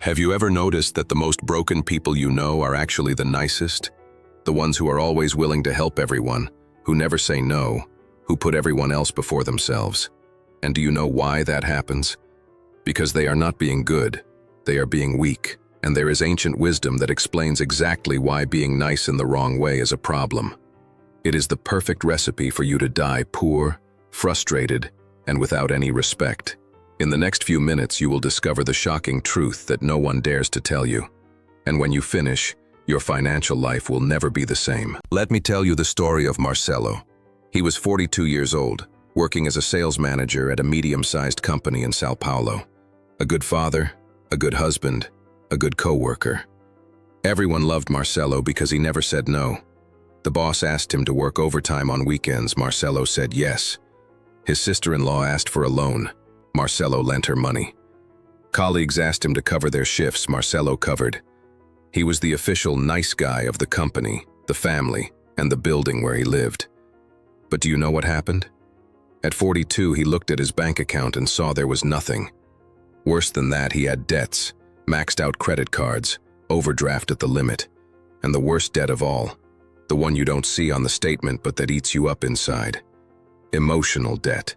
Have you ever noticed that the most broken people you know are actually the nicest? The ones who are always willing to help everyone, who never say no, who put everyone else before themselves. And do you know why that happens? Because they are not being good, they are being weak, and there is ancient wisdom that explains exactly why being nice in the wrong way is a problem. It is the perfect recipe for you to die poor, frustrated, and without any respect. In the next few minutes, you will discover the shocking truth that no one dares to tell you. And when you finish, your financial life will never be the same. Let me tell you the story of Marcelo. He was 42 years old, working as a sales manager at a medium-sized company in Sao Paulo. A good father, a good husband, a good co-worker. Everyone loved Marcelo because he never said no. The boss asked him to work overtime on weekends. Marcelo said yes. His sister-in-law asked for a loan. Marcelo lent her money. Colleagues asked him to cover their shifts. Marcelo covered. He was the official nice guy of the company, the family, and the building where he lived. But do you know what happened? At 42, he looked at his bank account and saw there was nothing. Worse than that, he had debts, maxed out credit cards, overdraft at the limit, and the worst debt of all, the one you don't see on the statement but that eats you up inside. Emotional debt.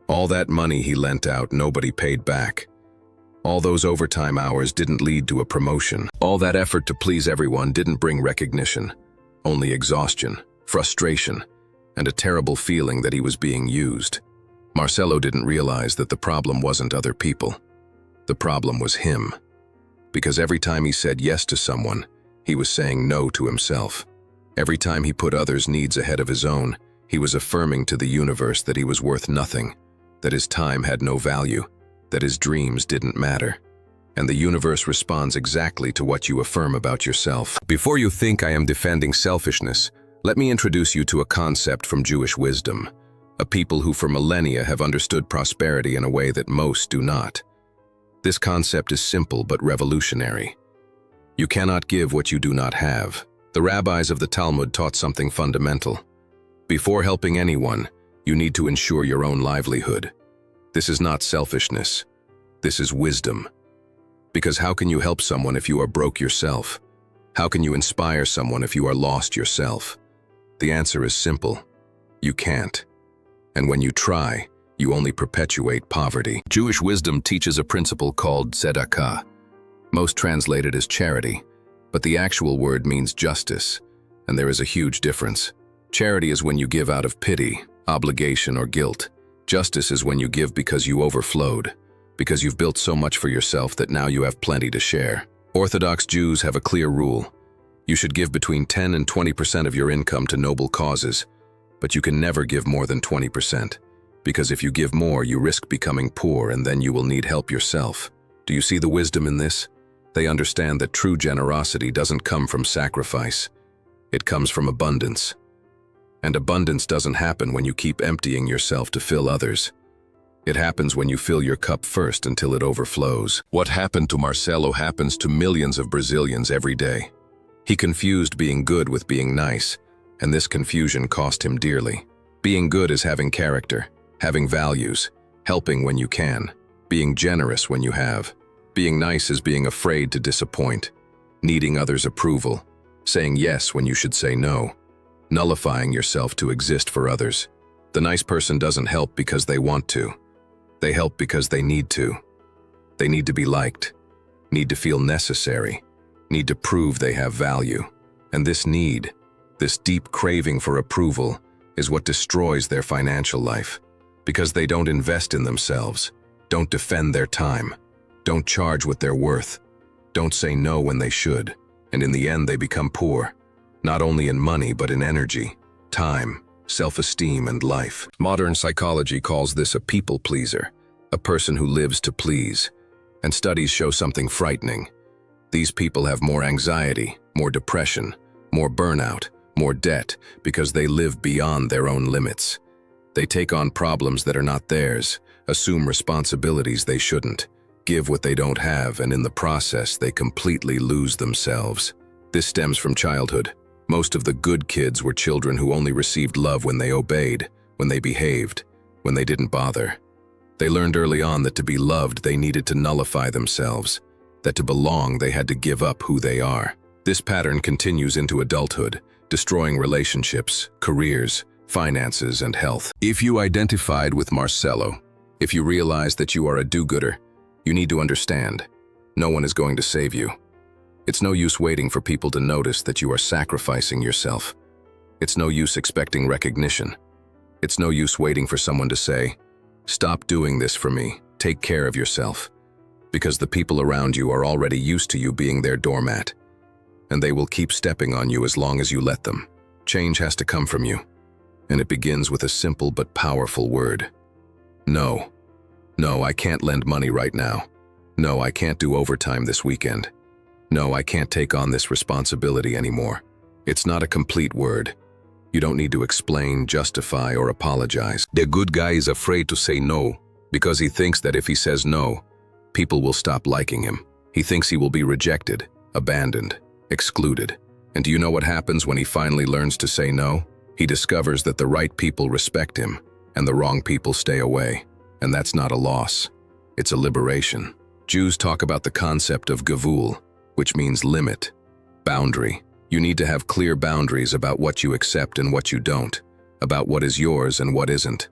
All that money he lent out, nobody paid back. All those overtime hours didn't lead to a promotion. All that effort to please everyone didn't bring recognition. Only exhaustion, frustration, and a terrible feeling that he was being used. Marcelo didn't realize that the problem wasn't other people. The problem was him. Because every time he said yes to someone, he was saying no to himself. Every time he put others' needs ahead of his own, he was affirming to the universe that he was worth nothing, that his time had no value, that his dreams didn't matter. And the universe responds exactly to what you affirm about yourself. Before you think I am defending selfishness, let me introduce you to a concept from Jewish wisdom, a people who for millennia have understood prosperity in a way that most do not. This concept is simple but revolutionary. You cannot give what you do not have. The rabbis of the Talmud taught something fundamental. Before helping anyone, you need to ensure your own livelihood. This is not selfishness. This is wisdom. Because how can you help someone if you are broke yourself? How can you inspire someone if you are lost yourself? The answer is simple. You can't. And when you try, you only perpetuate poverty. Jewish wisdom teaches a principle called tzedakah, most translated as charity, but the actual word means justice, and there is a huge difference. Charity is when you give out of pity, obligation, or guilt. Justice is when you give because you overflowed, because you've built so much for yourself that now you have plenty to share. Orthodox Jews have a clear rule. You should give between 10 and 20% of your income to noble causes, but you can never give more than 20%, because if you give more, you risk becoming poor and then you will need help yourself. Do you see the wisdom in this? They understand that true generosity doesn't come from sacrifice. It comes from abundance. And abundance doesn't happen when you keep emptying yourself to fill others. It happens when you fill your cup first until it overflows. What happened to Marcelo happens to millions of Brazilians every day. He confused being good with being nice, and this confusion cost him dearly. Being good is having character, having values, helping when you can, being generous when you have. Being nice is being afraid to disappoint, needing others' approval, saying yes when you should say no, nullifying yourself to exist for others. The nice person doesn't help because they want to. They help because they need to. They need to be liked, need to feel necessary, need to prove they have value. And this need, this deep craving for approval, is what destroys their financial life. Because they don't invest in themselves, don't defend their time, don't charge what they're worth, don't say no when they should, and in the end they become poor, not only in money but in energy, time, self-esteem, and life. Modern psychology calls this a people pleaser, a person who lives to please, and studies show something frightening. These people have more anxiety, more depression, more burnout, more debt, because they live beyond their own limits. They take on problems that are not theirs, assume responsibilities they shouldn't, give what they don't have, and in the process they completely lose themselves. This stems from childhood. Most of the good kids were children who only received love when they obeyed, when they behaved, when they didn't bother. They learned early on that to be loved they needed to nullify themselves. that to belong they had to give up who they are. This pattern continues into adulthood, destroying relationships, careers, finances, and health. If you identified with Marcelo, if you realize that you are a do-gooder, you need to understand, no one is going to save you. It's no use waiting for people to notice that you are sacrificing yourself. It's no use expecting recognition. It's no use waiting for someone to say, "Stop doing this for me, take care of yourself." Because the people around you are already used to you being their doormat, and they will keep stepping on you as long as you let them. Change has to come from you, and it begins with a simple but powerful word. No. No, I can't lend money right now. No, I can't do overtime this weekend. No, I can't take on this responsibility anymore. It's not a complete word. You don't need to explain, justify, or apologize. The good guy is afraid to say no because he thinks that if he says no, people will stop liking him. He thinks he will be rejected, abandoned, excluded. And do you know what happens when he finally learns to say no? He discovers that the right people respect him and the wrong people stay away. And that's not a loss. It's a liberation. Jews talk about the concept of gavul, which means limit, boundary. You need to have clear boundaries about what you accept and what you don't, about what is yours and what isn't,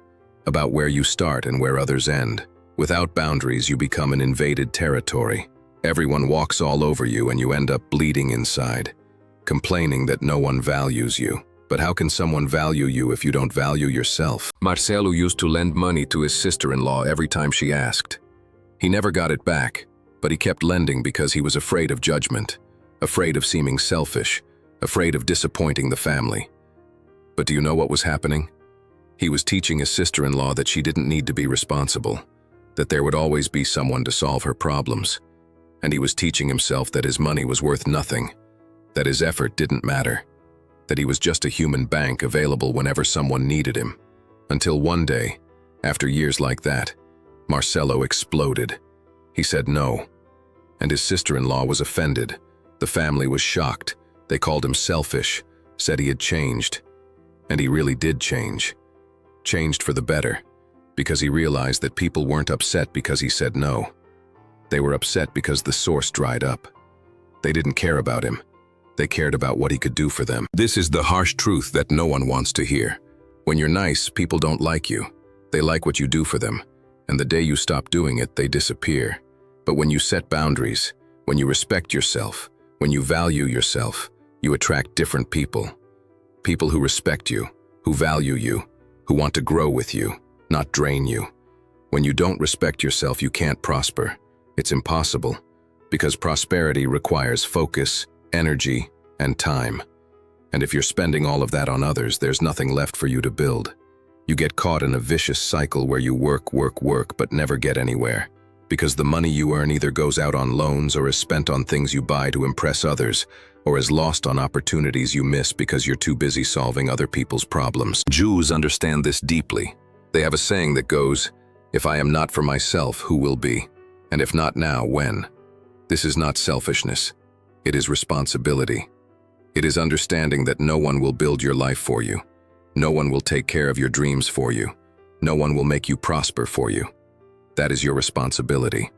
about where you start and where others end. Without boundaries, you become an invaded territory. Everyone walks all over you and you end up bleeding inside, complaining that no one values you. But how can someone value you if you don't value yourself? Marcelo used to lend money to his sister-in-law every time she asked. He never got it back, but he kept lending because he was afraid of judgment, afraid of seeming selfish, afraid of disappointing the family. But do you know what was happening? He was teaching his sister-in-law that she didn't need to be responsible, that there would always be someone to solve her problems. And he was teaching himself that his money was worth nothing, that his effort didn't matter, that he was just a human bank available whenever someone needed him. Until one day, after years like that, Marcelo exploded. He said no, and his sister-in-law was offended. The family was shocked. They called him selfish, said he had changed. And he really did change. Changed for the better, because he realized that people weren't upset because he said no. They were upset because the source dried up. They didn't care about him. They cared about what he could do for them. This is the harsh truth that no one wants to hear. When you're nice, people don't like you. They like what you do for them. And the day you stop doing it, they disappear. But when you set boundaries, when you respect yourself, when you value yourself, you attract different people. People who respect you, who value you, who want to grow with you, not drain you. When you don't respect yourself, you can't prosper. It's impossible, because prosperity requires focus, energy, and time. And if you're spending all of that on others, there's nothing left for you to build. You get caught in a vicious cycle where you work, but never get anywhere. Because the money you earn either goes out on loans or is spent on things you buy to impress others, or is lost on opportunities you miss because you're too busy solving other people's problems. Jews understand this deeply. They have a saying that goes, "If I am not for myself, who will be? And if not now, when?" This is not selfishness. It is responsibility. It is understanding that no one will build your life for you. No one will take care of your dreams for you. No one will make you prosper for you. That is your responsibility.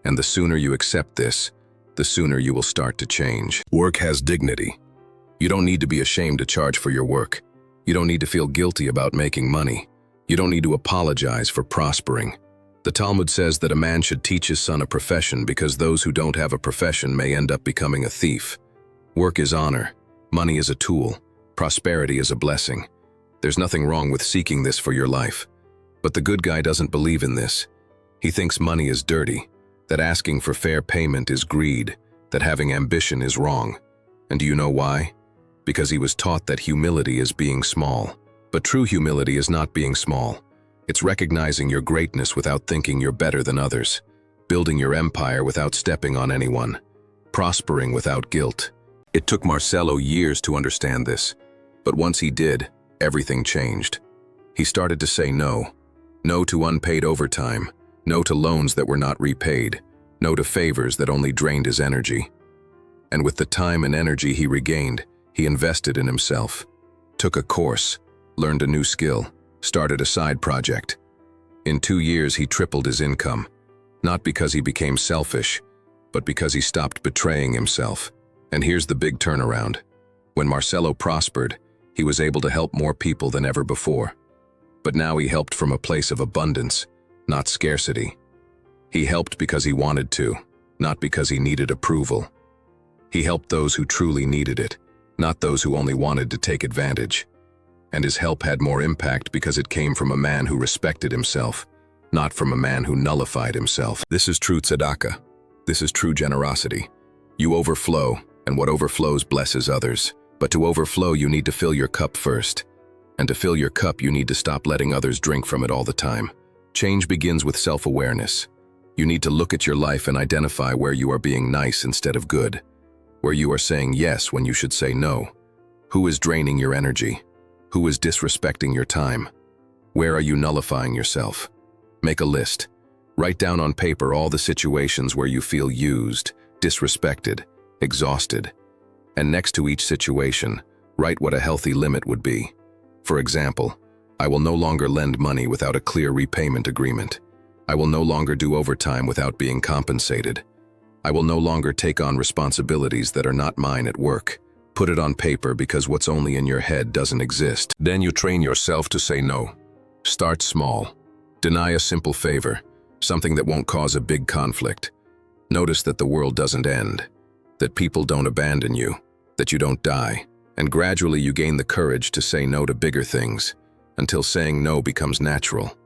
And the sooner you accept this, the sooner you will start to change. Work has dignity. You don't need to be ashamed to charge for your work. You don't need to feel guilty about making money. You don't need to apologize for prospering. The Talmud says that a man should teach his son a profession because those who don't have a profession may end up becoming a thief. Work is honor. Money is a tool. Prosperity is a blessing. There's nothing wrong with seeking this for your life. But the good guy doesn't believe in this. He thinks money is dirty, that asking for fair payment is greed, that having ambition is wrong. And do you know why? Because he was taught that humility is being small. But true humility is not being small. It's recognizing your greatness without thinking you're better than others, building your empire without stepping on anyone, prospering without guilt. It took Marcelo years to understand this, but once he did, everything changed. He started to say no. No to unpaid overtime, no to loans that were not repaid, no to favors that only drained his energy. And with the time and energy he regained, he invested in himself, took a course, learned a new skill, started a side project. In 2 years, he tripled his income, not because he became selfish, but because he stopped betraying himself. And here's the big turnaround. When Marcelo prospered, he was able to help more people than ever before. But now he helped from a place of abundance, not scarcity. He helped because he wanted to, not because he needed approval. He helped those who truly needed it, not those who only wanted to take advantage. And his help had more impact because it came from a man who respected himself, not from a man who nullified himself. This is true tzedakah. This is true generosity. You overflow, and what overflows blesses others. But to overflow, you need to fill your cup first. And to fill your cup, you need to stop letting others drink from it all the time. Change begins with self-awareness. You need to look at your life and identify where you are being nice instead of good, where you are saying yes when you should say no. Who is draining your energy? Who is disrespecting your time? Where are you nullifying yourself? Make a list. Write down on paper all the situations where you feel used, disrespected, exhausted. And next to each situation, write what a healthy limit would be. For example, I will no longer lend money without a clear repayment agreement. I will no longer do overtime without being compensated. I will no longer take on responsibilities that are not mine at work. Put it on paper because what's only in your head doesn't exist. Then you train yourself to say no. Start small. Deny a simple favor, something that won't cause a big conflict. Notice that the world doesn't end, that people don't abandon you, that you don't die, and gradually you gain the courage to say no to bigger things, until saying no becomes natural,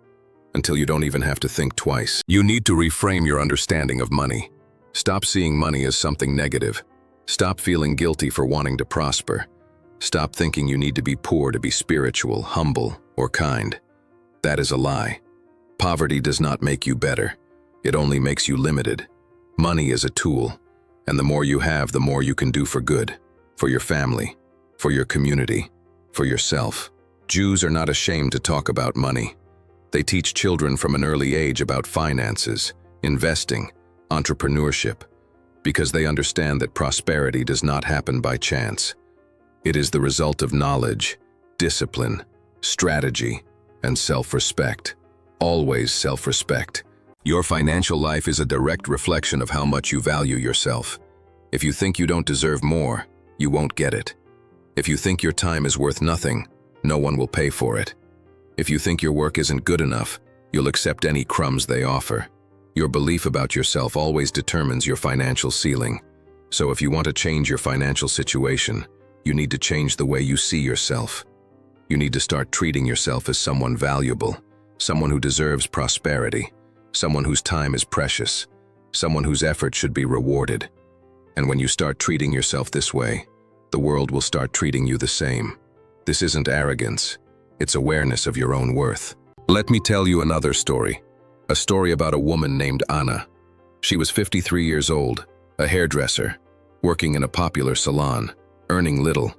until you don't even have to think twice. You need to reframe your understanding of money. Stop seeing money as something negative. Stop feeling guilty for wanting to prosper. Stop thinking you need to be poor to be spiritual, humble, or kind. That is a lie. Poverty does not make you better. It only makes you limited. Money is a tool, and the more you have, the more you can do for good, for your family, for your community, for yourself. Jews are not ashamed to talk about money. They teach children from an early age about finances, investing, entrepreneurship, because they understand that prosperity does not happen by chance. It is the result of knowledge, discipline, strategy, and self-respect. Always self-respect. Your financial life is a direct reflection of how much you value yourself. If you think you don't deserve more, you won't get it. If you think your time is worth nothing, no one will pay for it. If you think your work isn't good enough, you'll accept any crumbs they offer. Your belief about yourself always determines your financial ceiling. So if you want to change your financial situation, you need to change the way you see yourself. You need to start treating yourself as someone valuable, someone who deserves prosperity, someone whose time is precious, someone whose effort should be rewarded. And when you start treating yourself this way, the world will start treating you the same. This isn't arrogance, it's awareness of your own worth. Let me tell you another story. A story about a woman named Anna. She was 53 years old, a hairdresser, working in a popular salon, earning little,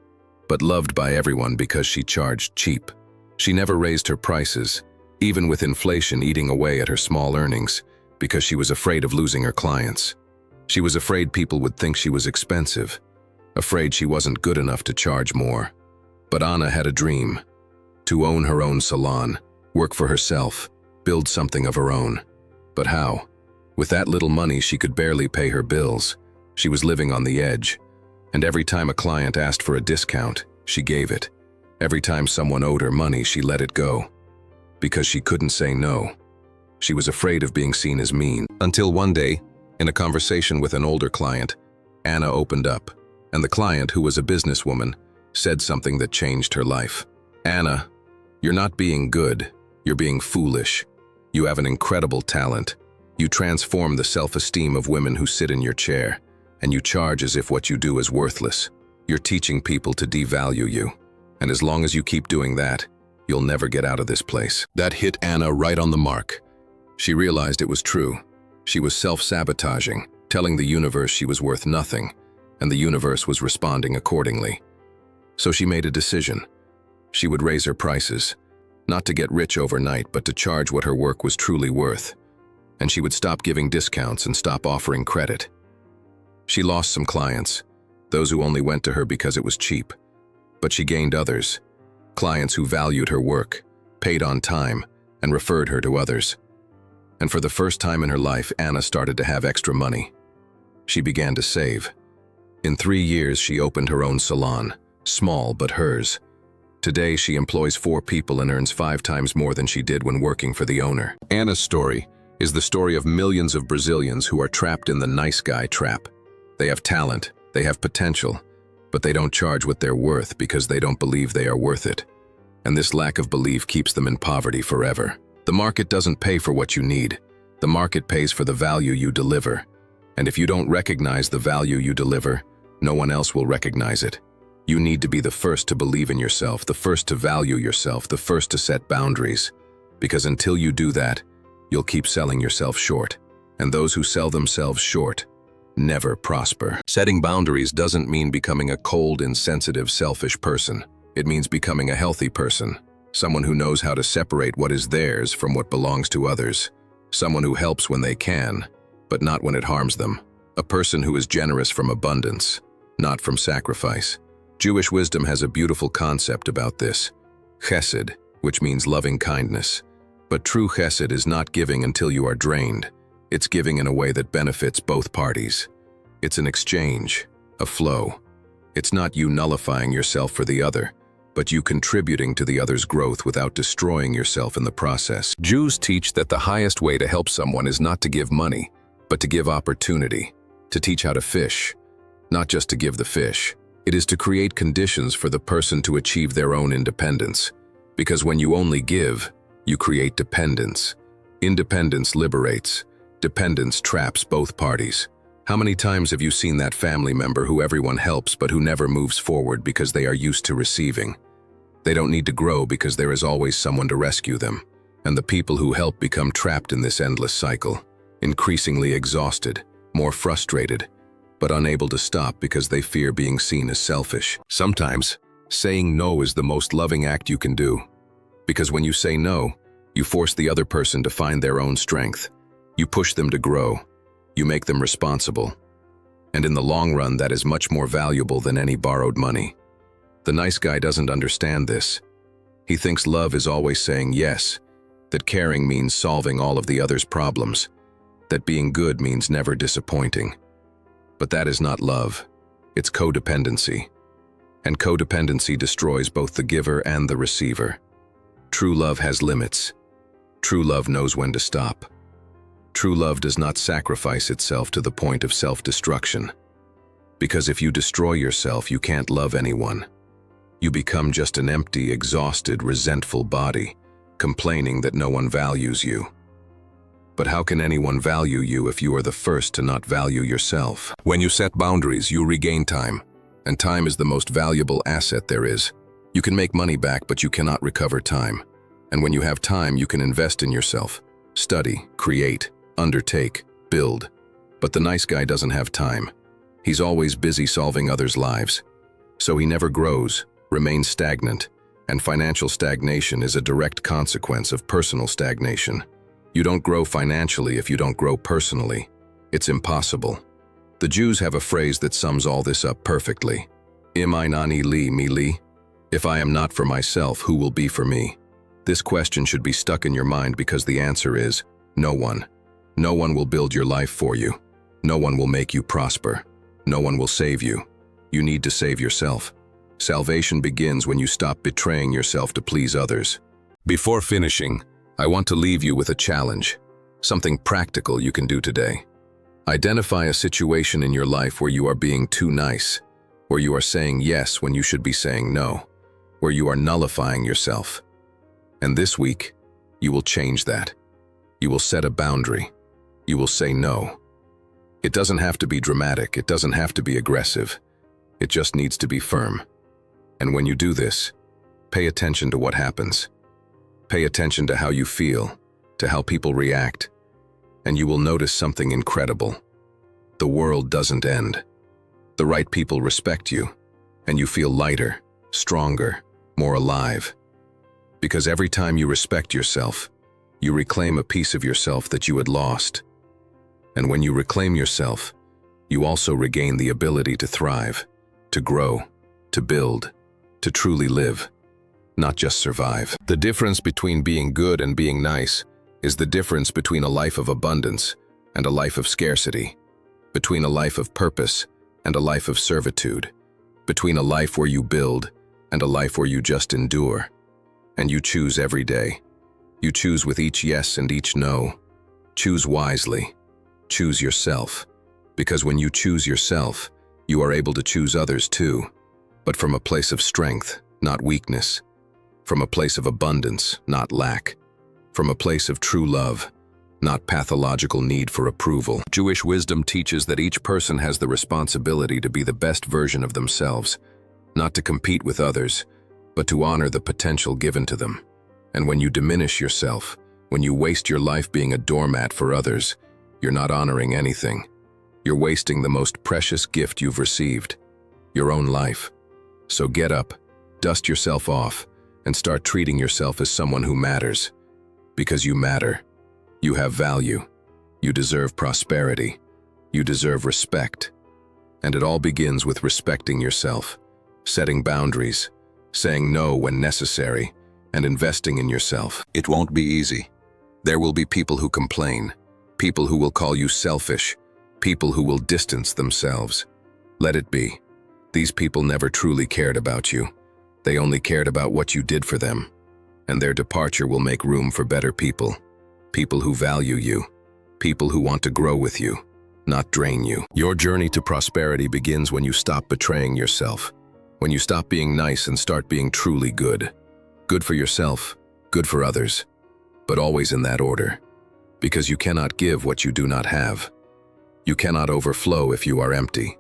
but loved by everyone because she charged cheap. She never raised her prices, even with inflation eating away at her small earnings, because she was afraid of losing her clients. She was afraid people would think she was expensive, afraid she wasn't good enough to charge more. But Anna had a dream: to own her own salon, work for herself, build something of her own. But how? With that little money, she could barely pay her bills. She was living on the edge. And every time a client asked for a discount, she gave it. Every time someone owed her money, she let it go. Because she couldn't say no. She was afraid of being seen as mean. Until one day, in a conversation with an older client, Anna opened up, and the client, who was a businesswoman, said something that changed her life. "Anna, you're not being good, you're being foolish. You have an incredible talent. You transform the self-esteem of women who sit in your chair, and you charge as if what you do is worthless. You're teaching people to devalue you. And as long as you keep doing that, you'll never get out of this place." That hit Anna right on the mark. She realized it was true. She was self-sabotaging, telling the universe she was worth nothing, and the universe was responding accordingly. So she made a decision. She would raise her prices, not to get rich overnight, but to charge what her work was truly worth. And she would stop giving discounts and stop offering credit. She lost some clients, those who only went to her because it was cheap. But she gained others, clients who valued her work, paid on time, and referred her to others. And for the first time in her life, Anna started to have extra money. she began to save. In 3 years, she opened her own salon, small but hers. Today, she employs 4 people and earns 5 times more than she did when working for the owner. Anna's story is the story of millions of Brazilians who are trapped in the nice guy trap. They have talent, they have potential, but they don't charge what they're worth because they don't believe they are worth it. And this lack of belief keeps them in poverty forever. The market doesn't pay for what you need. The market pays for the value you deliver. And if you don't recognize the value you deliver, no one else will recognize it. You need to be the first to believe in yourself, the first to value yourself, the first to set boundaries. Because until you do that, you'll keep selling yourself short. And those who sell themselves short never prosper. Setting boundaries doesn't mean becoming a cold, insensitive, selfish person. It means becoming a healthy person. Someone who knows how to separate what is theirs from what belongs to others. Someone who helps when they can, but not when it harms them. A person who is generous from abundance, not from sacrifice. Jewish wisdom has a beautiful concept about this. Chesed, which means loving kindness. But true chesed is not giving until you are drained. It's giving in a way that benefits both parties. It's an exchange, a flow. It's not you nullifying yourself for the other, but you contributing to the other's growth without destroying yourself in the process. Jews teach that the highest way to help someone is not to give money, but to give opportunity, to teach how to fish, not just to give the fish. It is to create conditions for the person to achieve their own independence. Because when you only give, you create dependence. Independence liberates. Dependence traps both parties. How many times have you seen that family member who everyone helps but who never moves forward because they are used to receiving? They don't need to grow because there is always someone to rescue them. And the people who help become trapped in this endless cycle, increasingly exhausted, more frustrated, but unable to stop because they fear being seen as selfish. Sometimes, saying no is the most loving act you can do. Because when you say no, you force the other person to find their own strength. You push them to grow. You make them responsible. And in the long run, that is much more valuable than any borrowed money. The nice guy doesn't understand this. He thinks love is always saying yes, that caring means solving all of the other's problems, that being good means never disappointing. But that is not love. It's codependency. And codependency destroys both the giver and the receiver. True love has limits. True love knows when to stop. True love does not sacrifice itself to the point of self-destruction. Because if you destroy yourself, you can't love anyone. You become just an empty, exhausted, resentful body, complaining that no one values you. But how can anyone value you if you are the first to not value yourself? When you set boundaries, you regain time. And time is the most valuable asset there is. You can make money back, but you cannot recover time. And when you have time, you can invest in yourself. Study, create, undertake, build. But the nice guy doesn't have time. He's always busy solving others' lives. So he never grows, remains stagnant, and financial stagnation is a direct consequence of personal stagnation. You don't grow financially if you don't grow personally. It's impossible. The Jews have a phrase that sums all this up perfectly. Im einani li mi li? If I am not for myself, who will be for me? This question should be stuck in your mind because the answer is no one. No one will build your life for you. No one will make you prosper. No one will save you. You need to save yourself. Salvation begins when you stop betraying yourself to please others. Before finishing, I want to leave you with a challenge, something practical you can do today. Identify a situation in your life where you are being too nice, where you are saying yes when you should be saying no, where you are nullifying yourself. And this week, you will change that. You will set a boundary. You will say no. It doesn't have to be dramatic. It doesn't have to be aggressive. It just needs to be firm. And when you do this, pay attention to what happens. Pay attention to how you feel, to how people react, and you will notice something incredible. The world doesn't end. The right people respect you, and you feel lighter, stronger, more alive. Because every time you respect yourself, you reclaim a piece of yourself that you had lost. And when you reclaim yourself, you also regain the ability to thrive, to grow, to build, to truly live, not just survive. The difference between being good and being nice is the difference between a life of abundance and a life of scarcity. between a life of purpose and a life of servitude, between a life where you build and a life where you just endure. And you choose every day. You choose with each yes and each no. Choose wisely. Choose yourself. Because when you choose yourself, you are able to choose others too, but from a place of strength, not weakness. From a place of abundance, not lack. From a place of true love, not pathological need for approval. Jewish wisdom teaches that each person has the responsibility to be the best version of themselves, not to compete with others, but to honor the potential given to them. And when you diminish yourself, when you waste your life being a doormat for others, you're not honoring anything. You're wasting the most precious gift you've received, your own life. So get up, dust yourself off, and start treating yourself as someone who matters. Because you matter. You have value. You deserve prosperity. You deserve respect. And it all begins with respecting yourself, setting boundaries, saying no when necessary, and investing in yourself. It won't be easy. There will be people who complain, people who will call you selfish, people who will distance themselves. Let it be. These people never truly cared about you. They only cared about what you did for them. And their departure will make room for better people. People who value you. People who want to grow with you, not drain you. Your journey to prosperity begins when you stop betraying yourself. When you stop being nice and start being truly good. Good for yourself, good for others. But always in that order. Because you cannot give what you do not have. You cannot overflow if you are empty.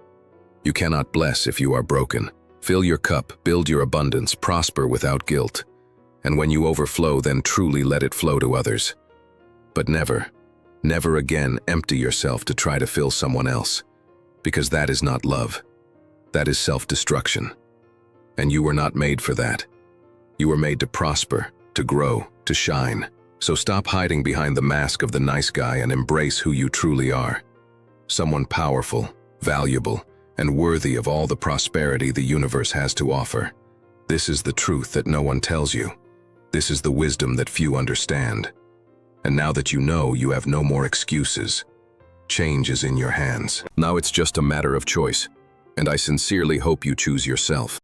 You cannot bless if you are broken. Fill your cup, build your abundance, prosper without guilt. And when you overflow, then truly let it flow to others. But never, never again empty yourself to try to fill someone else. Because that is not love. That is self-destruction. And you were not made for that. You were made to prosper, to grow, to shine. So stop hiding behind the mask of the nice guy and embrace who you truly are. Someone powerful, valuable, and worthy of all the prosperity the universe has to offer. This is the truth that no one tells you. This is the wisdom that few understand. And now that you know, you have no more excuses. Change is in your hands. Now it's just a matter of choice. And I sincerely hope you choose yourself.